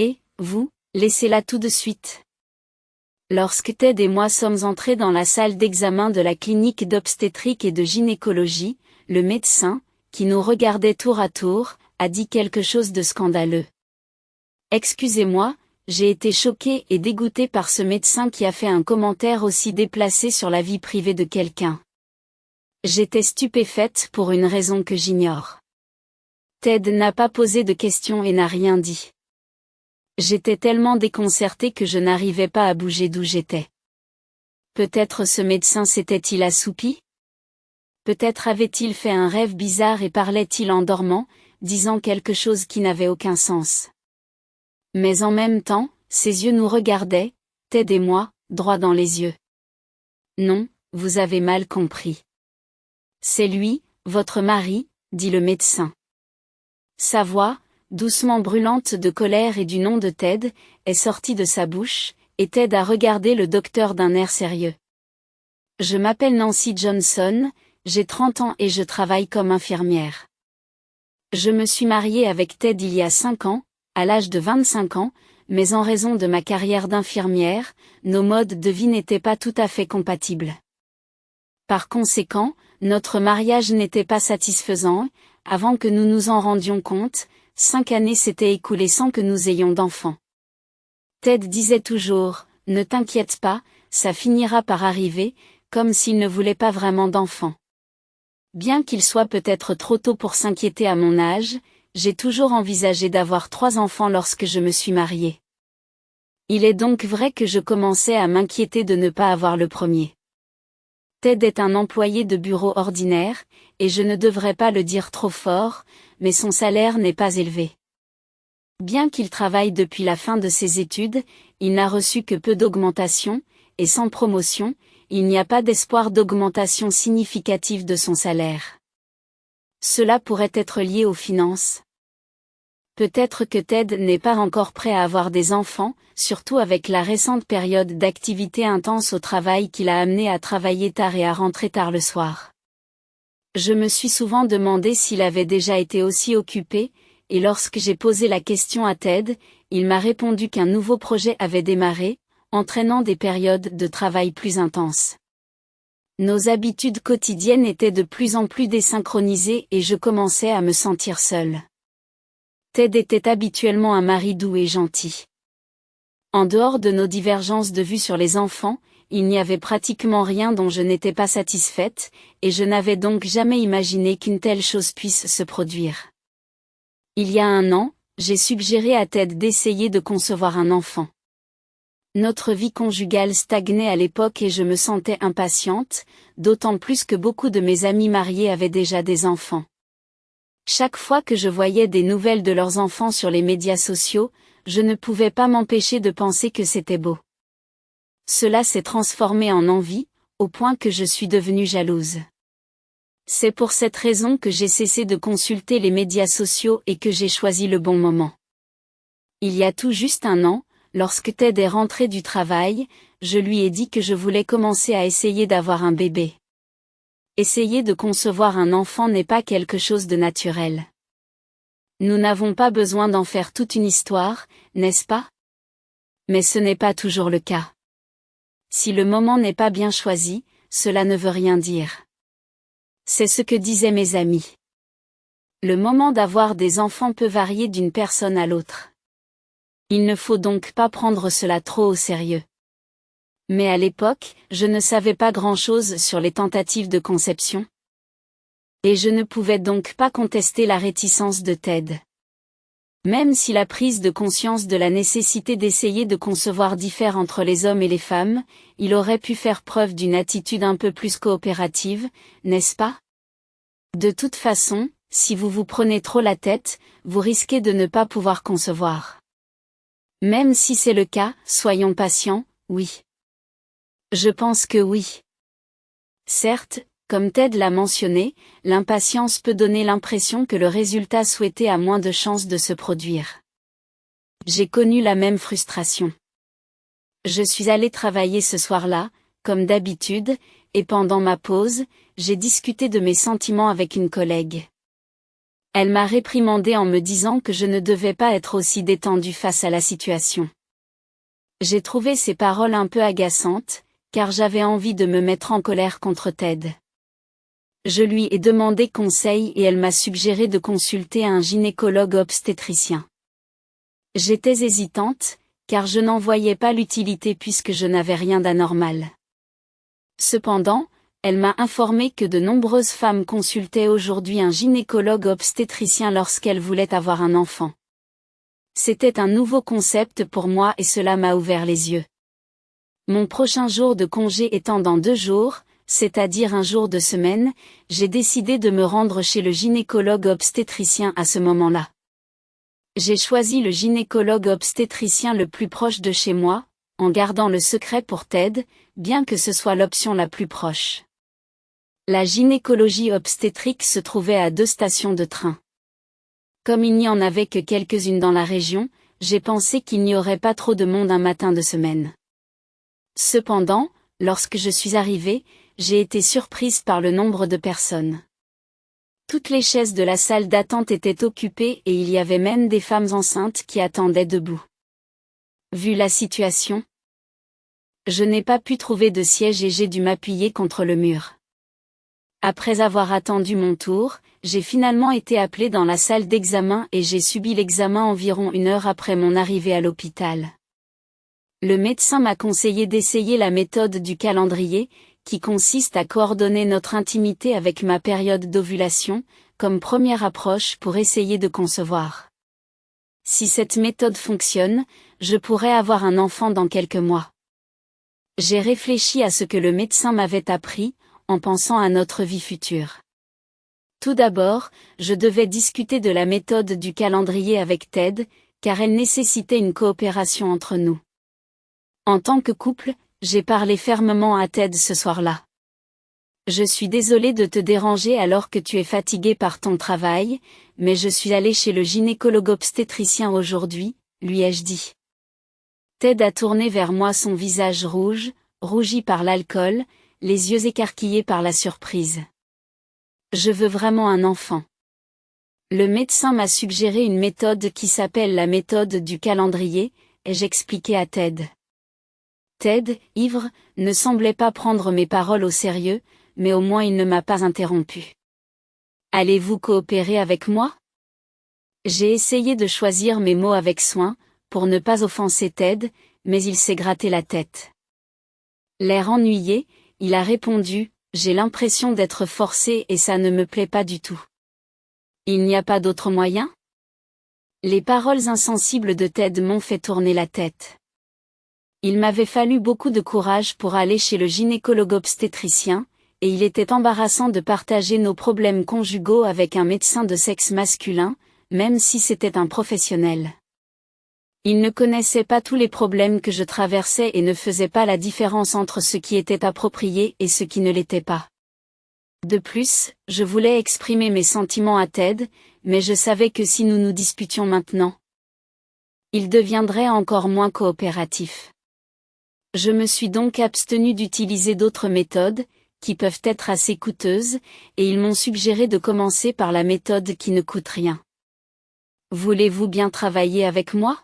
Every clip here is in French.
Et, vous, laissez-la tout de suite. Lorsque Ted et moi sommes entrés dans la salle d'examen de la clinique d'obstétrique et de gynécologie, le médecin, qui nous regardait tour à tour, a dit quelque chose de scandaleux. Excusez-moi, j'ai été choquée et dégoûtée par ce médecin qui a fait un commentaire aussi déplacé sur la vie privée de quelqu'un. J'étais stupéfaite pour une raison que j'ignore. Ted n'a pas posé de questions et n'a rien dit. J'étais tellement déconcertée que je n'arrivais pas à bouger d'où j'étais. Peut-être ce médecin s'était-il assoupi? Peut-être avait-il fait un rêve bizarre et parlait-il en dormant, disant quelque chose qui n'avait aucun sens. Mais en même temps, ses yeux nous regardaient, Ted et moi, droit dans les yeux. Non, vous avez mal compris. C'est lui, votre mari, dit le médecin. Sa voix, doucement brûlante de colère et du nom de Ted, est sortie de sa bouche, et Ted a regardé le docteur d'un air sérieux. Je m'appelle Nancy Johnson, j'ai 30 ans et je travaille comme infirmière. Je me suis mariée avec Ted il y a 5 ans, à l'âge de 25 ans, mais en raison de ma carrière d'infirmière, nos modes de vie n'étaient pas tout à fait compatibles. Par conséquent, notre mariage n'était pas satisfaisant, avant que nous nous en rendions compte, 5 années s'étaient écoulées sans que nous ayons d'enfants. Ted disait toujours, « Ne t'inquiète pas, ça finira par arriver », comme s'il ne voulait pas vraiment d'enfants. Bien qu'il soit peut-être trop tôt pour s'inquiéter à mon âge, j'ai toujours envisagé d'avoir 3 enfants lorsque je me suis mariée. Il est donc vrai que je commençais à m'inquiéter de ne pas avoir le premier. Ted est un employé de bureau ordinaire, et je ne devrais pas le dire trop fort, mais son salaire n'est pas élevé. Bien qu'il travaille depuis la fin de ses études, il n'a reçu que peu d'augmentation, et sans promotion, il n'y a pas d'espoir d'augmentation significative de son salaire. Cela pourrait être lié aux finances. Peut-être que Ted n'est pas encore prêt à avoir des enfants, surtout avec la récente période d'activité intense au travail qui l'a amené à travailler tard et à rentrer tard le soir. Je me suis souvent demandé s'il avait déjà été aussi occupé, et lorsque j'ai posé la question à Ted, il m'a répondu qu'un nouveau projet avait démarré, entraînant des périodes de travail plus intenses. Nos habitudes quotidiennes étaient de plus en plus désynchronisées et je commençais à me sentir seule. Ted était habituellement un mari doux et gentil. En dehors de nos divergences de vue sur les enfants, il n'y avait pratiquement rien dont je n'étais pas satisfaite, et je n'avais donc jamais imaginé qu'une telle chose puisse se produire. Il y a 1 an, j'ai suggéré à Ted d'essayer de concevoir un enfant. Notre vie conjugale stagnait à l'époque et je me sentais impatiente, d'autant plus que beaucoup de mes amis mariés avaient déjà des enfants. Chaque fois que je voyais des nouvelles de leurs enfants sur les médias sociaux, je ne pouvais pas m'empêcher de penser que c'était beau. Cela s'est transformé en envie, au point que je suis devenue jalouse. C'est pour cette raison que j'ai cessé de consulter les médias sociaux et que j'ai choisi le bon moment. Il y a tout juste 1 an, lorsque Ted est rentré du travail, je lui ai dit que je voulais commencer à essayer d'avoir un bébé. Essayer de concevoir un enfant n'est pas quelque chose de naturel. Nous n'avons pas besoin d'en faire toute une histoire, n'est-ce pas? Mais ce n'est pas toujours le cas. Si le moment n'est pas bien choisi, cela ne veut rien dire. C'est ce que disaient mes amis. Le moment d'avoir des enfants peut varier d'une personne à l'autre. Il ne faut donc pas prendre cela trop au sérieux. Mais à l'époque, je ne savais pas grand-chose sur les tentatives de conception. Et je ne pouvais donc pas contester la réticence de Ted. Même si la prise de conscience de la nécessité d'essayer de concevoir diffère entre les hommes et les femmes, il aurait pu faire preuve d'une attitude un peu plus coopérative, n'est-ce pas? De toute façon, si vous vous prenez trop la tête, vous risquez de ne pas pouvoir concevoir. Même si c'est le cas, soyons patients, oui. Je pense que oui. Certes, comme Ted l'a mentionné, l'impatience peut donner l'impression que le résultat souhaité a moins de chances de se produire. J'ai connu la même frustration. Je suis allée travailler ce soir-là, comme d'habitude, et pendant ma pause, j'ai discuté de mes sentiments avec une collègue. Elle m'a réprimandé en me disant que je ne devais pas être aussi détendue face à la situation. J'ai trouvé ces paroles un peu agaçantes, car j'avais envie de me mettre en colère contre Ted. Je lui ai demandé conseil et elle m'a suggéré de consulter un gynécologue obstétricien. J'étais hésitante, car je n'en voyais pas l'utilité puisque je n'avais rien d'anormal. Cependant, elle m'a informé que de nombreuses femmes consultaient aujourd'hui un gynécologue obstétricien lorsqu'elles voulaient avoir un enfant. C'était un nouveau concept pour moi et cela m'a ouvert les yeux. Mon prochain jour de congé étant dans 2 jours, c'est-à-dire un jour de semaine, j'ai décidé de me rendre chez le gynécologue obstétricien à ce moment-là. J'ai choisi le gynécologue obstétricien le plus proche de chez moi, en gardant le secret pour Ted, bien que ce soit l'option la plus proche. La gynécologie obstétrique se trouvait à 2 stations de train. Comme il n'y en avait que quelques-unes dans la région, j'ai pensé qu'il n'y aurait pas trop de monde un matin de semaine. Cependant, lorsque je suis arrivée, j'ai été surprise par le nombre de personnes. Toutes les chaises de la salle d'attente étaient occupées et il y avait même des femmes enceintes qui attendaient debout. Vu la situation, je n'ai pas pu trouver de siège et j'ai dû m'appuyer contre le mur. Après avoir attendu mon tour, j'ai finalement été appelée dans la salle d'examen et j'ai subi l'examen environ 1 heure après mon arrivée à l'hôpital. Le médecin m'a conseillé d'essayer la méthode du calendrier, qui consiste à coordonner notre intimité avec ma période d'ovulation, comme première approche pour essayer de concevoir. Si cette méthode fonctionne, je pourrais avoir un enfant dans quelques mois. J'ai réfléchi à ce que le médecin m'avait appris, en pensant à notre vie future. Tout d'abord, je devais discuter de la méthode du calendrier avec Ted, car elle nécessitait une coopération entre nous. En tant que couple, j'ai parlé fermement à Ted ce soir-là. Je suis désolée de te déranger alors que tu es fatigué par ton travail, mais je suis allée chez le gynécologue obstétricien aujourd'hui, lui ai-je dit. Ted a tourné vers moi son visage rouge, rougi par l'alcool, les yeux écarquillés par la surprise. Je veux vraiment un enfant. Le médecin m'a suggéré une méthode qui s'appelle la méthode du calendrier, et j'expliquais à Ted. Ted, ivre, ne semblait pas prendre mes paroles au sérieux, mais au moins il ne m'a pas interrompu. Allez-vous coopérer avec moi? J'ai essayé de choisir mes mots avec soin, pour ne pas offenser Ted, mais il s'est gratté la tête. L'air ennuyé, il a répondu, j'ai l'impression d'être forcé et ça ne me plaît pas du tout. Il n'y a pas d'autre moyen? Les paroles insensibles de Ted m'ont fait tourner la tête. Il m'avait fallu beaucoup de courage pour aller chez le gynécologue obstétricien, et il était embarrassant de partager nos problèmes conjugaux avec un médecin de sexe masculin, même si c'était un professionnel. Il ne connaissait pas tous les problèmes que je traversais et ne faisait pas la différence entre ce qui était approprié et ce qui ne l'était pas. De plus, je voulais exprimer mes sentiments à Ted, mais je savais que si nous nous disputions maintenant, il deviendrait encore moins coopératif. Je me suis donc abstenue d'utiliser d'autres méthodes, qui peuvent être assez coûteuses, et ils m'ont suggéré de commencer par la méthode qui ne coûte rien. Voulez-vous bien travailler avec moi?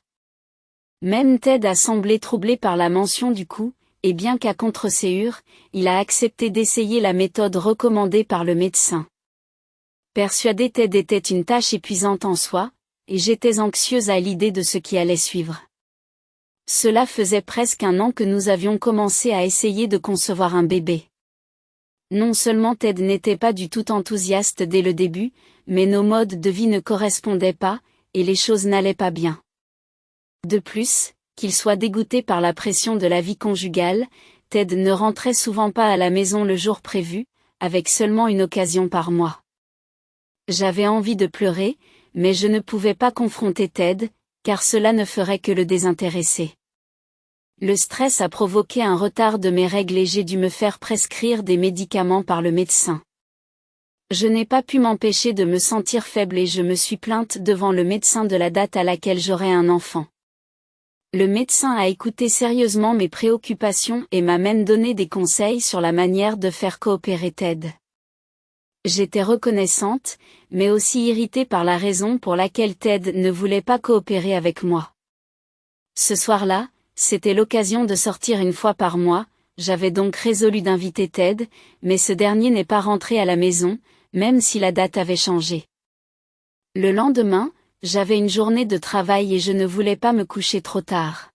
Même Ted a semblé troublé par la mention du coût, et bien qu'à contre-séure, il a accepté d'essayer la méthode recommandée par le médecin. Persuadé Ted était une tâche épuisante en soi, et j'étais anxieuse à l'idée de ce qui allait suivre. Cela faisait presque 1 an que nous avions commencé à essayer de concevoir un bébé. Non seulement Ted n'était pas du tout enthousiaste dès le début, mais nos modes de vie ne correspondaient pas, et les choses n'allaient pas bien. De plus, qu'il soit dégoûté par la pression de la vie conjugale, Ted ne rentrait souvent pas à la maison le jour prévu, avec seulement une occasion par mois. J'avais envie de pleurer, mais je ne pouvais pas confronter Ted, car cela ne ferait que le désintéresser. Le stress a provoqué un retard de mes règles et j'ai dû me faire prescrire des médicaments par le médecin. Je n'ai pas pu m'empêcher de me sentir faible et je me suis plainte devant le médecin de la date à laquelle j'aurai un enfant. Le médecin a écouté sérieusement mes préoccupations et m'a même donné des conseils sur la manière de faire coopérer Ted. J'étais reconnaissante, mais aussi irritée par la raison pour laquelle Ted ne voulait pas coopérer avec moi. Ce soir-là, c'était l'occasion de sortir une fois par mois, j'avais donc résolu d'inviter Ted, mais ce dernier n'est pas rentré à la maison, même si la date avait changé. Le lendemain, j'avais une journée de travail et je ne voulais pas me coucher trop tard.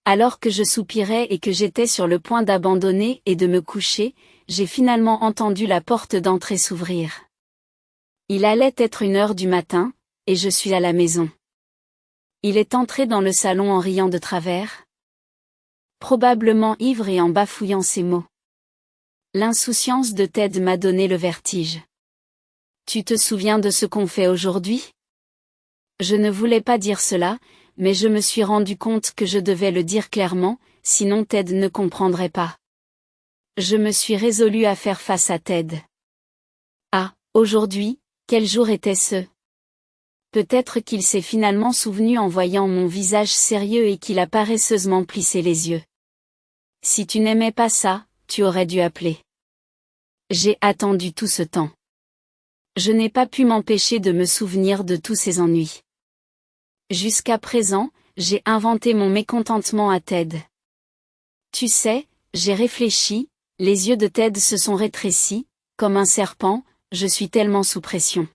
Alors que je soupirais et que j'étais sur le point d'abandonner et de me coucher, j'ai finalement entendu la porte d'entrée s'ouvrir. Il allait être 1 heure du matin, et je suis à la maison. Il est entré dans le salon en riant de travers. Probablement ivre et en bafouillant ses mots. L'insouciance de Ted m'a donné le vertige. Tu te souviens de ce qu'on fait aujourd'hui? Je ne voulais pas dire cela, mais je me suis rendu compte que je devais le dire clairement, sinon Ted ne comprendrait pas. Je me suis résolue à faire face à Ted. Ah, aujourd'hui, quel jour était-ce? Peut-être qu'il s'est finalement souvenu en voyant mon visage sérieux et qu'il a paresseusement plissé les yeux. Si tu n'aimais pas ça, tu aurais dû appeler. J'ai attendu tout ce temps. Je n'ai pas pu m'empêcher de me souvenir de tous ces ennuis. Jusqu'à présent, j'ai inventé mon mécontentement à Ted. Tu sais, j'ai réfléchi, les yeux de Ted se sont rétrécis, comme un serpent, je suis tellement sous pression.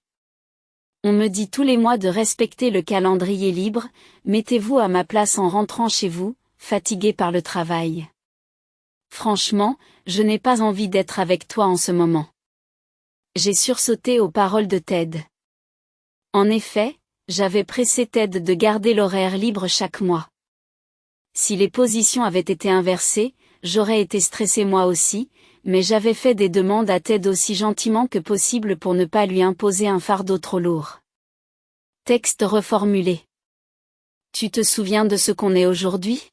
On me dit tous les mois de respecter le calendrier libre, mettez-vous à ma place en rentrant chez vous, fatigué par le travail. Franchement, je n'ai pas envie d'être avec toi en ce moment. J'ai sursauté aux paroles de Ted. En effet, j'avais pressé Ted de garder l'horaire libre chaque mois. Si les positions avaient été inversées, j'aurais été stressée moi aussi, mais j'avais fait des demandes à Ted aussi gentiment que possible pour ne pas lui imposer un fardeau trop lourd. Texte reformulé. Tu te souviens de ce qu'on est aujourd'hui?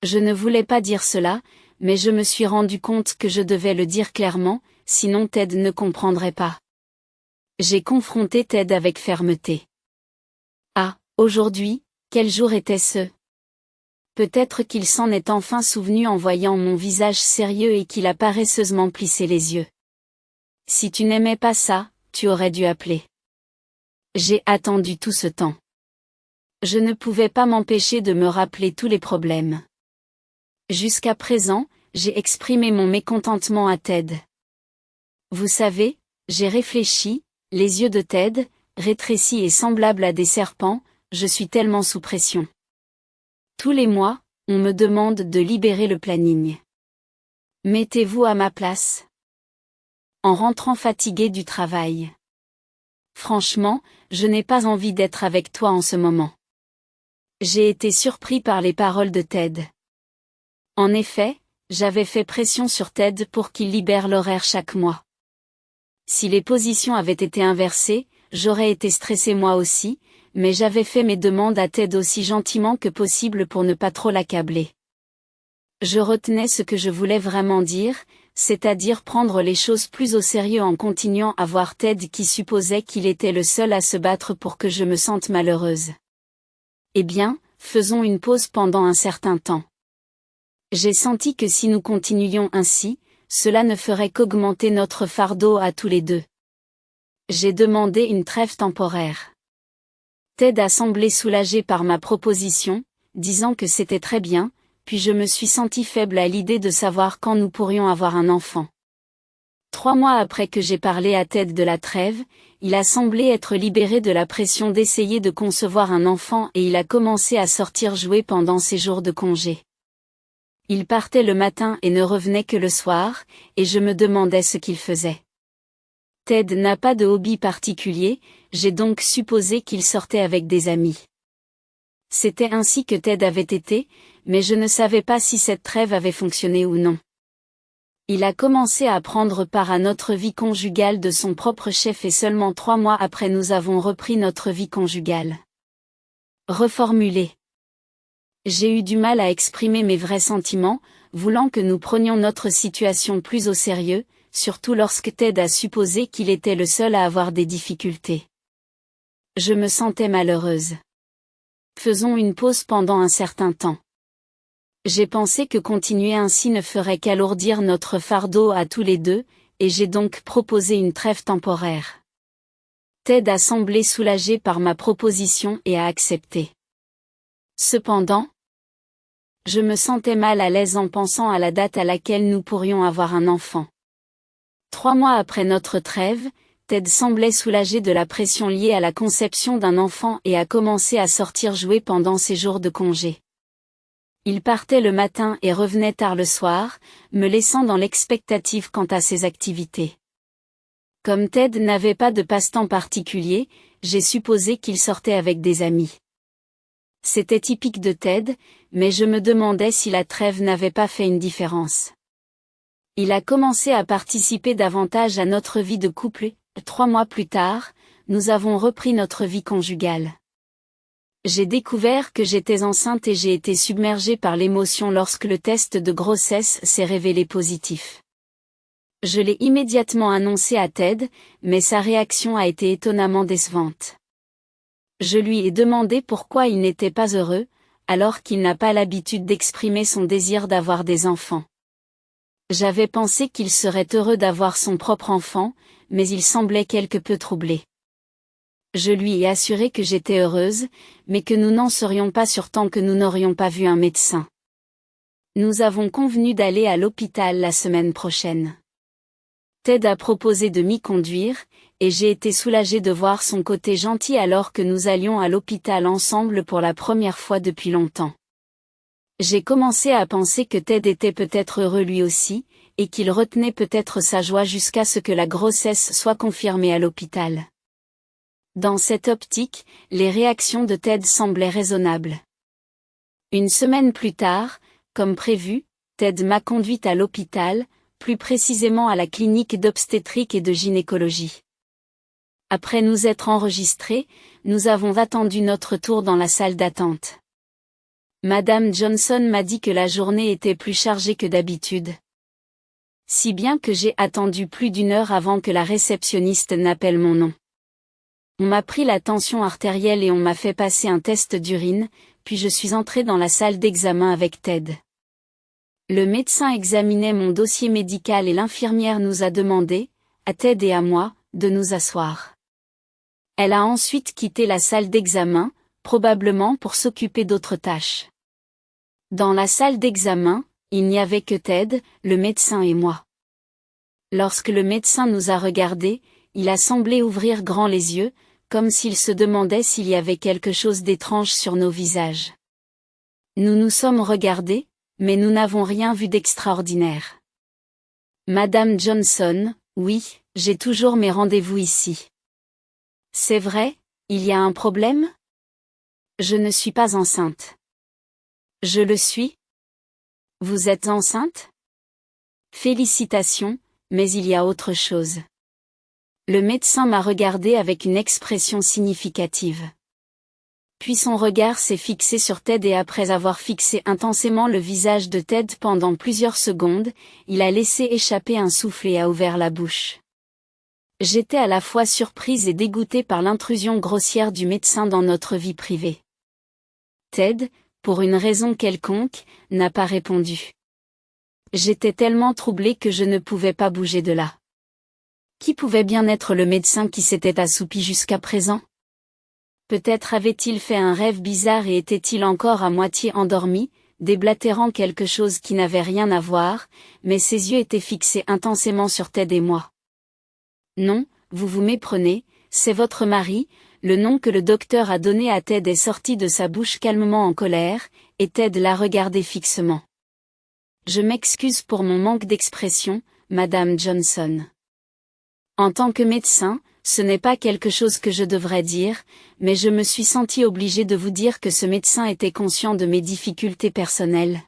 Je ne voulais pas dire cela, mais je me suis rendu compte que je devais le dire clairement, sinon Ted ne comprendrait pas. J'ai confronté Ted avec fermeté. Ah, aujourd'hui, quel jour était-ce? Peut-être qu'il s'en est enfin souvenu en voyant mon visage sérieux et qu'il a paresseusement plissé les yeux. Si tu n'aimais pas ça, tu aurais dû appeler. J'ai attendu tout ce temps. Je ne pouvais pas m'empêcher de me rappeler tous les problèmes. Jusqu'à présent, j'ai exprimé mon mécontentement à Ted. Vous savez, j'ai réfléchi, les yeux de Ted, rétrécis et semblables à des serpents, je suis tellement sous pression. Tous les mois, on me demande de libérer le planning. Mettez-vous à ma place. En rentrant fatigué du travail. Franchement, je n'ai pas envie d'être avec toi en ce moment. J'ai été surpris par les paroles de Ted. En effet, j'avais fait pression sur Ted pour qu'il libère l'horaire chaque mois. Si les positions avaient été inversées, j'aurais été stressée moi aussi, mais j'avais fait mes demandes à Ted aussi gentiment que possible pour ne pas trop l'accabler. Je retenais ce que je voulais vraiment dire, c'est-à-dire prendre les choses plus au sérieux en continuant à voir Ted qui supposait qu'il était le seul à se battre pour que je me sente malheureuse. Eh bien, faisons une pause pendant un certain temps. J'ai senti que si nous continuions ainsi, cela ne ferait qu'augmenter notre fardeau à tous les deux. J'ai demandé une trêve temporaire. Ted a semblé soulagé par ma proposition, disant que c'était très bien, puis je me suis sentie faible à l'idée de savoir quand nous pourrions avoir un enfant. 3 mois après que j'ai parlé à Ted de la trêve, il a semblé être libéré de la pression d'essayer de concevoir un enfant et il a commencé à sortir jouer pendant ses jours de congé. Il partait le matin et ne revenait que le soir, et je me demandais ce qu'il faisait. Ted n'a pas de hobby particulier, j'ai donc supposé qu'il sortait avec des amis. C'était ainsi que Ted avait été, mais je ne savais pas si cette trêve avait fonctionné ou non. Il a commencé à prendre part à notre vie conjugale de son propre chef et seulement 3 mois après nous avons repris notre vie conjugale. Reformulé. J'ai eu du mal à exprimer mes vrais sentiments, voulant que nous prenions notre situation plus au sérieux, surtout lorsque Ted a supposé qu'il était le seul à avoir des difficultés. Je me sentais malheureuse. Faisons une pause pendant un certain temps. J'ai pensé que continuer ainsi ne ferait qu'alourdir notre fardeau à tous les deux, et j'ai donc proposé une trêve temporaire. Ted a semblé soulagé par ma proposition et a accepté. Cependant, je me sentais mal à l'aise en pensant à la date à laquelle nous pourrions avoir un enfant. 3 mois après notre trêve, Ted semblait soulagé de la pression liée à la conception d'un enfant et a commencé à sortir jouer pendant ses jours de congé. Il partait le matin et revenait tard le soir, me laissant dans l'expectative quant à ses activités. Comme Ted n'avait pas de passe-temps particulier, j'ai supposé qu'il sortait avec des amis. C'était typique de Ted, mais je me demandais si la trêve n'avait pas fait une différence. Il a commencé à participer davantage à notre vie de couple. 3 mois plus tard, nous avons repris notre vie conjugale. J'ai découvert que j'étais enceinte et j'ai été submergée par l'émotion lorsque le test de grossesse s'est révélé positif. Je l'ai immédiatement annoncé à Ted, mais sa réaction a été étonnamment décevante. Je lui ai demandé pourquoi il n'était pas heureux, alors qu'il n'a pas l'habitude d'exprimer son désir d'avoir des enfants. J'avais pensé qu'il serait heureux d'avoir son propre enfant, mais il semblait quelque peu troublé. Je lui ai assuré que j'étais heureuse, mais que nous n'en serions pas sûrs tant que nous n'aurions pas vu un médecin. Nous avons convenu d'aller à l'hôpital la semaine prochaine. Ted a proposé de m'y conduire, et j'ai été soulagée de voir son côté gentil alors que nous allions à l'hôpital ensemble pour la première fois depuis longtemps. J'ai commencé à penser que Ted était peut-être heureux lui aussi, et qu'il retenait peut-être sa joie jusqu'à ce que la grossesse soit confirmée à l'hôpital. Dans cette optique, les réactions de Ted semblaient raisonnables. Une semaine plus tard, comme prévu, Ted m'a conduite à l'hôpital, plus précisément à la clinique d'obstétrique et de gynécologie. Après nous être enregistrés, nous avons attendu notre tour dans la salle d'attente. Madame Johnson m'a dit que la journée était plus chargée que d'habitude. Si bien que j'ai attendu plus d'1 heure avant que la réceptionniste n'appelle mon nom. On m'a pris la tension artérielle et on m'a fait passer un test d'urine, puis je suis entrée dans la salle d'examen avec Ted. Le médecin examinait mon dossier médical et l'infirmière nous a demandé, à Ted et à moi, de nous asseoir. Elle a ensuite quitté la salle d'examen, probablement pour s'occuper d'autres tâches. Dans la salle d'examen, il n'y avait que Ted, le médecin et moi. Lorsque le médecin nous a regardés, il a semblé ouvrir grand les yeux, comme s'il se demandait s'il y avait quelque chose d'étrange sur nos visages. Nous nous sommes regardés, mais nous n'avons rien vu d'extraordinaire. Madame Johnson, oui, j'ai toujours mes rendez-vous ici. C'est vrai, il y a un problème? Je ne suis pas enceinte. Je le suis? Vous êtes enceinte? Félicitations, mais il y a autre chose. Le médecin m'a regardé avec une expression significative. Puis son regard s'est fixé sur Ted et après avoir fixé intensément le visage de Ted pendant plusieurs secondes, il a laissé échapper un souffle et a ouvert la bouche. J'étais à la fois surprise et dégoûtée par l'intrusion grossière du médecin dans notre vie privée. Ted, pour une raison quelconque, n'a pas répondu. J'étais tellement troublée que je ne pouvais pas bouger de là. Qui pouvait bien être le médecin qui s'était assoupi jusqu'à présent? Peut-être avait-il fait un rêve bizarre et était-il encore à moitié endormi, déblatérant quelque chose qui n'avait rien à voir, mais ses yeux étaient fixés intensément sur Ted et moi. Non, vous vous méprenez, c'est votre mari, le nom que le docteur a donné à Ted est sorti de sa bouche calmement en colère, et Ted l'a regardé fixement. Je m'excuse pour mon manque d'expression, Madame Johnson. En tant que médecin, ce n'est pas quelque chose que je devrais dire, mais je me suis sentie obligée de vous dire que ce médecin était conscient de mes difficultés personnelles.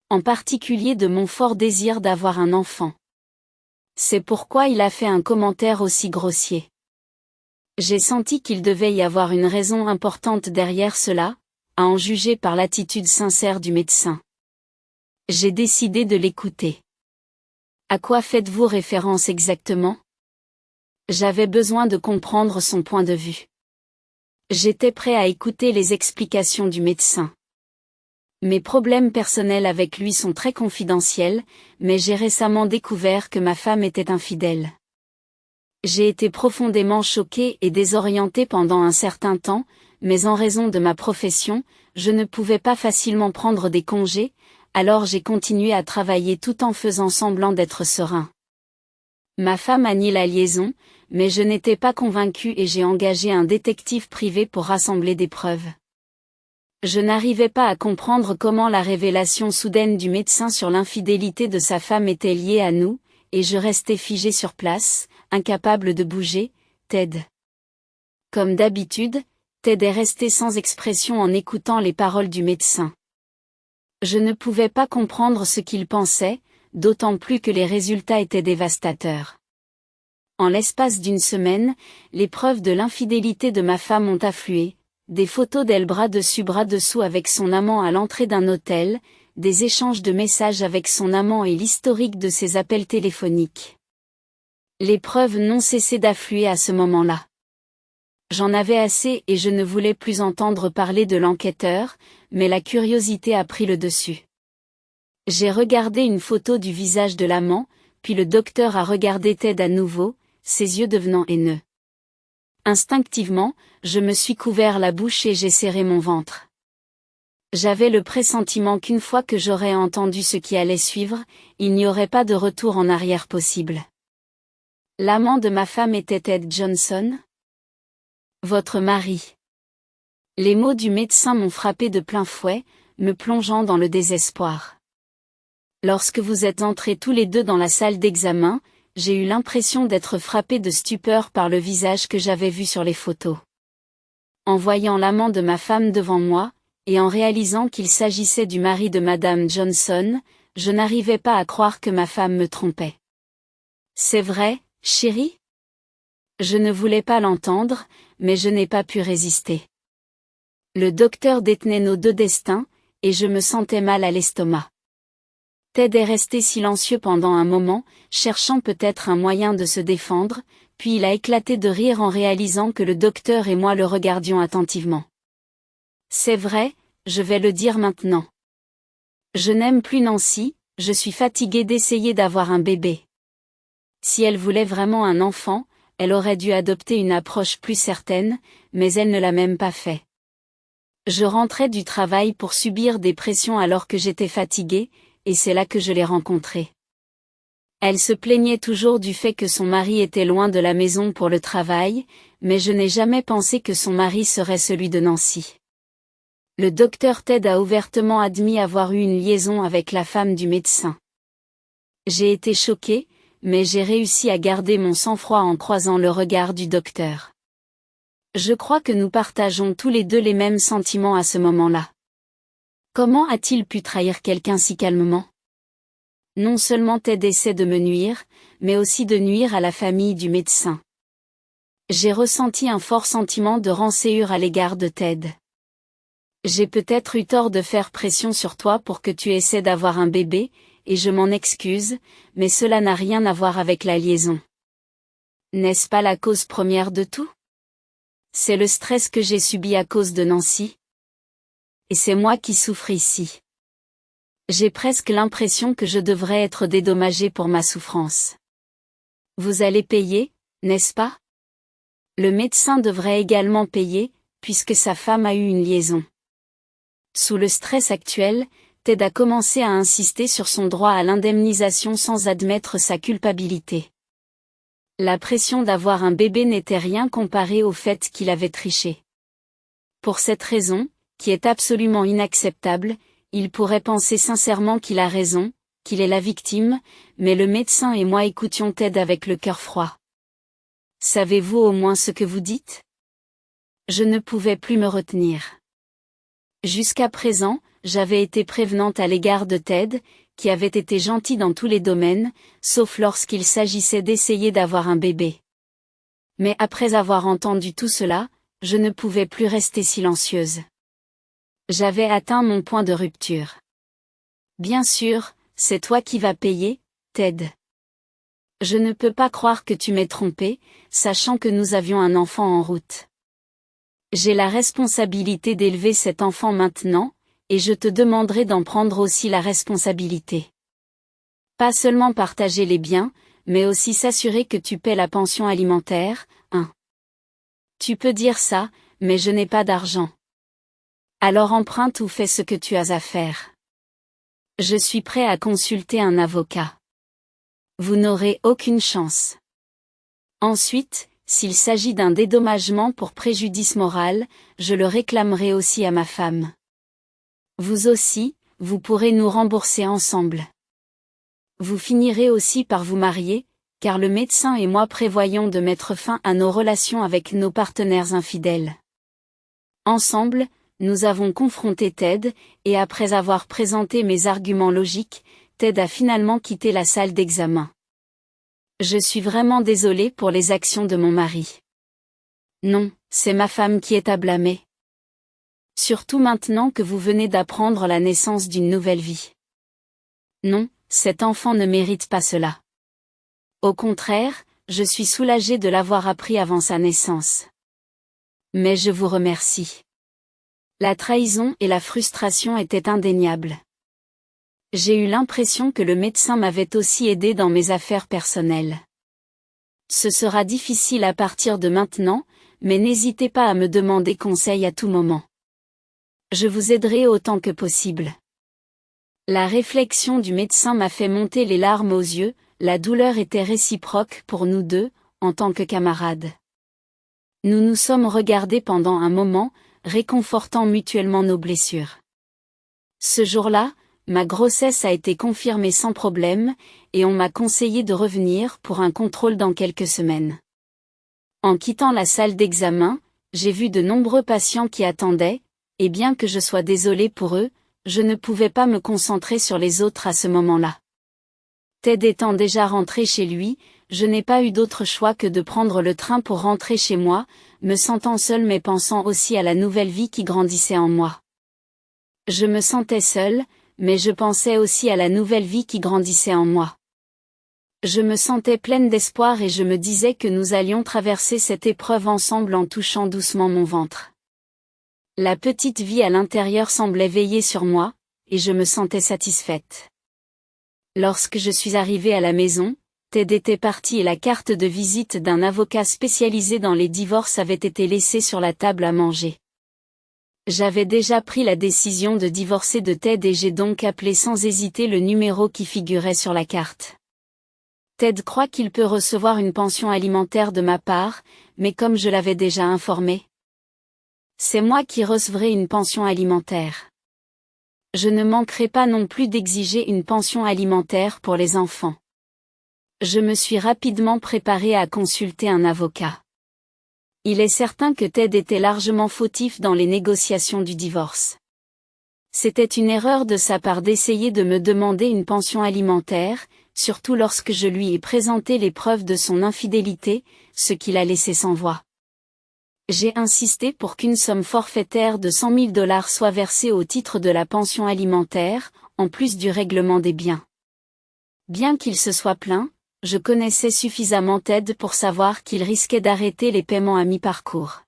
En particulier de mon fort désir d'avoir un enfant. C'est pourquoi il a fait un commentaire aussi grossier. J'ai senti qu'il devait y avoir une raison importante derrière cela, à en juger par l'attitude sincère du médecin. J'ai décidé de l'écouter. À quoi faites-vous référence exactement? J'avais besoin de comprendre son point de vue. J'étais prêt à écouter les explications du médecin. Mes problèmes personnels avec lui sont très confidentiels, mais j'ai récemment découvert que ma femme était infidèle. J'ai été profondément choquée et désorientée pendant un certain temps, mais en raison de ma profession, je ne pouvais pas facilement prendre des congés, alors j'ai continué à travailler tout en faisant semblant d'être serein. Ma femme a nié la liaison, mais je n'étais pas convaincue et j'ai engagé un détective privé pour rassembler des preuves. Je n'arrivais pas à comprendre comment la révélation soudaine du médecin sur l'infidélité de sa femme était liée à nous, et je restais figée sur place, incapable de bouger. Ted. Comme d'habitude, Ted est resté sans expression en écoutant les paroles du médecin. Je ne pouvais pas comprendre ce qu'il pensait, d'autant plus que les résultats étaient dévastateurs. En l'espace d'une semaine, les preuves de l'infidélité de ma femme ont afflué. Des photos d'elle bras dessus bras dessous avec son amant à l'entrée d'un hôtel, des échanges de messages avec son amant et l'historique de ses appels téléphoniques. Les preuves n'ont cessé d'affluer à ce moment-là. J'en avais assez et je ne voulais plus entendre parler de l'enquêteur, mais la curiosité a pris le dessus. J'ai regardé une photo du visage de l'amant, puis le docteur a regardé Ted à nouveau, ses yeux devenant haineux. Instinctivement, je me suis couvert la bouche et j'ai serré mon ventre. J'avais le pressentiment qu'une fois que j'aurais entendu ce qui allait suivre, il n'y aurait pas de retour en arrière possible. L'amant de ma femme était Ted Johnson? Votre mari. Les mots du médecin m'ont frappé de plein fouet, me plongeant dans le désespoir. Lorsque vous êtes entrés tous les deux dans la salle d'examen, j'ai eu l'impression d'être frappé de stupeur par le visage que j'avais vu sur les photos. En voyant l'amant de ma femme devant moi, et en réalisant qu'il s'agissait du mari de Madame Johnson, je n'arrivais pas à croire que ma femme me trompait. C'est vrai, chérie? Je ne voulais pas l'entendre, mais je n'ai pas pu résister. Le docteur détenait nos deux destins, et je me sentais mal à l'estomac. Ted est resté silencieux pendant un moment, cherchant peut-être un moyen de se défendre, puis il a éclaté de rire en réalisant que le docteur et moi le regardions attentivement. C'est vrai, je vais le dire maintenant. Je n'aime plus Nancy, je suis fatiguée d'essayer d'avoir un bébé. Si elle voulait vraiment un enfant, elle aurait dû adopter une approche plus certaine, mais elle ne l'a même pas fait. Je rentrais du travail pour subir des pressions alors que j'étais fatiguée, et c'est là que je l'ai rencontrée. Elle se plaignait toujours du fait que son mari était loin de la maison pour le travail, mais je n'ai jamais pensé que son mari serait celui de Nancy. Le docteur Ted a ouvertement admis avoir eu une liaison avec la femme du médecin. J'ai été choquée, mais j'ai réussi à garder mon sang-froid en croisant le regard du docteur. Je crois que nous partageons tous les deux les mêmes sentiments à ce moment-là. Comment a-t-il pu trahir quelqu'un si calmement? Non seulement Ted essaie de me nuire, mais aussi de nuire à la famille du médecin. J'ai ressenti un fort sentiment de rancœur à l'égard de Ted. J'ai peut-être eu tort de faire pression sur toi pour que tu essaies d'avoir un bébé, et je m'en excuse, mais cela n'a rien à voir avec la liaison. N'est-ce pas la cause première de tout? C'est le stress que j'ai subi à cause de Nancy. Et c'est moi qui souffre ici. J'ai presque l'impression que je devrais être dédommagée pour ma souffrance. Vous allez payer, n'est-ce pas? Le médecin devrait également payer, puisque sa femme a eu une liaison. Sous le stress actuel, Ted a commencé à insister sur son droit à l'indemnisation sans admettre sa culpabilité. La pression d'avoir un bébé n'était rien comparée au fait qu'il avait triché. Pour cette raison, qui est absolument inacceptable, il pourrait penser sincèrement qu'il a raison, qu'il est la victime, mais le médecin et moi écoutions Ted avec le cœur froid. Savez-vous au moins ce que vous dites? Je ne pouvais plus me retenir. Jusqu'à présent, j'avais été prévenante à l'égard de Ted, qui avait été gentil dans tous les domaines, sauf lorsqu'il s'agissait d'essayer d'avoir un bébé. Mais après avoir entendu tout cela, je ne pouvais plus rester silencieuse. J'avais atteint mon point de rupture. Bien sûr, c'est toi qui vas payer, Ted. Je ne peux pas croire que tu m'aies trompé, sachant que nous avions un enfant en route. J'ai la responsabilité d'élever cet enfant maintenant, et je te demanderai d'en prendre aussi la responsabilité. Pas seulement partager les biens, mais aussi s'assurer que tu paies la pension alimentaire, hein. Tu peux dire ça, mais je n'ai pas d'argent. Alors emprunte ou fais ce que tu as à faire. Je suis prêt à consulter un avocat. Vous n'aurez aucune chance. Ensuite, s'il s'agit d'un dédommagement pour préjudice moral, je le réclamerai aussi à ma femme. Vous aussi, vous pourrez nous rembourser ensemble. Vous finirez aussi par vous marier, car le médecin et moi prévoyons de mettre fin à nos relations avec nos partenaires infidèles. Ensemble, nous avons confronté Ted, et après avoir présenté mes arguments logiques, Ted a finalement quitté la salle d'examen. Je suis vraiment désolée pour les actions de mon mari. Non, c'est ma femme qui est à blâmer. Surtout maintenant que vous venez d'apprendre la naissance d'une nouvelle vie. Non, cet enfant ne mérite pas cela. Au contraire, je suis soulagée de l'avoir appris avant sa naissance. Mais je vous remercie. La trahison et la frustration étaient indéniables. J'ai eu l'impression que le médecin m'avait aussi aidé dans mes affaires personnelles. Ce sera difficile à partir de maintenant, mais n'hésitez pas à me demander conseil à tout moment. Je vous aiderai autant que possible. La réflexion du médecin m'a fait monter les larmes aux yeux, la douleur était réciproque pour nous deux, en tant que camarades. Nous nous sommes regardés pendant un moment, réconfortant mutuellement nos blessures. Ce jour-là, ma grossesse a été confirmée sans problème, et on m'a conseillé de revenir pour un contrôle dans quelques semaines. En quittant la salle d'examen, j'ai vu de nombreux patients qui attendaient, et bien que je sois désolée pour eux, je ne pouvais pas me concentrer sur les autres à ce moment-là. Ted étant déjà rentré chez lui, je n'ai pas eu d'autre choix que de prendre le train pour rentrer chez moi, me sentant seule mais pensant aussi à la nouvelle vie qui grandissait en moi. Je me sentais seule, mais je pensais aussi à la nouvelle vie qui grandissait en moi. Je me sentais pleine d'espoir et je me disais que nous allions traverser cette épreuve ensemble en touchant doucement mon ventre. La petite vie à l'intérieur semblait veiller sur moi, et je me sentais satisfaite. Lorsque je suis arrivée à la maison, Ted était parti et la carte de visite d'un avocat spécialisé dans les divorces avait été laissée sur la table à manger. J'avais déjà pris la décision de divorcer de Ted et j'ai donc appelé sans hésiter le numéro qui figurait sur la carte. Ted croit qu'il peut recevoir une pension alimentaire de ma part, mais comme je l'avais déjà informé, c'est moi qui recevrai une pension alimentaire. Je ne manquerai pas non plus d'exiger une pension alimentaire pour les enfants. Je me suis rapidement préparée à consulter un avocat. Il est certain que Ted était largement fautif dans les négociations du divorce. C'était une erreur de sa part d'essayer de me demander une pension alimentaire, surtout lorsque je lui ai présenté les preuves de son infidélité, ce qui l'a laissé sans voix. J'ai insisté pour qu'une somme forfaitaire de $100 000 soit versée au titre de la pension alimentaire, en plus du règlement des biens. Bien qu'il se soit plaint, je connaissais suffisamment Ted pour savoir qu'il risquait d'arrêter les paiements à mi-parcours.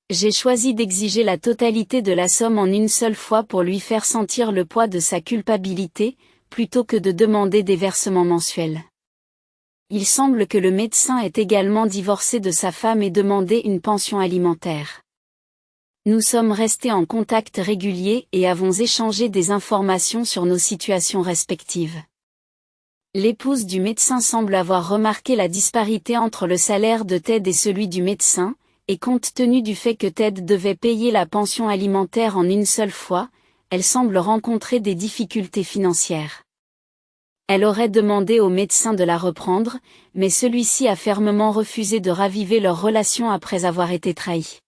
J'ai choisi d'exiger la totalité de la somme en une seule fois pour lui faire sentir le poids de sa culpabilité, plutôt que de demander des versements mensuels. Il semble que le médecin ait également divorcé de sa femme et demandé une pension alimentaire. Nous sommes restés en contact régulier et avons échangé des informations sur nos situations respectives. L'épouse du médecin semble avoir remarqué la disparité entre le salaire de Ted et celui du médecin, et compte tenu du fait que Ted devait payer la pension alimentaire en une seule fois, elle semble rencontrer des difficultés financières. Elle aurait demandé au médecin de la reprendre, mais celui-ci a fermement refusé de raviver leur relation après avoir été trahi.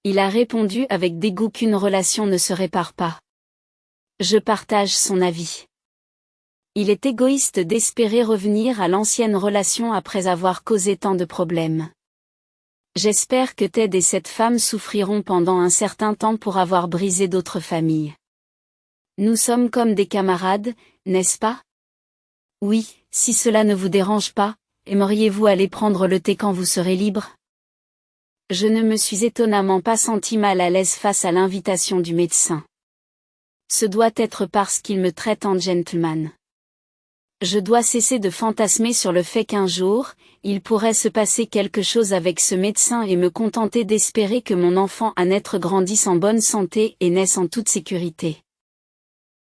Il a répondu avec dégoût qu'une relation ne se répare pas. Je partage son avis. Il est égoïste d'espérer revenir à l'ancienne relation après avoir causé tant de problèmes. J'espère que Ted et cette femme souffriront pendant un certain temps pour avoir brisé d'autres familles. Nous sommes comme des camarades, n'est-ce pas? Oui, si cela ne vous dérange pas, aimeriez-vous aller prendre le thé quand vous serez libre? Je ne me suis étonnamment pas senti mal à l'aise face à l'invitation du médecin. ce doit être parce qu'il me traite en gentleman. Je dois cesser de fantasmer sur le fait qu'un jour, il pourrait se passer quelque chose avec ce médecin et me contenter d'espérer que mon enfant à naître grandisse en bonne santé et naisse en toute sécurité.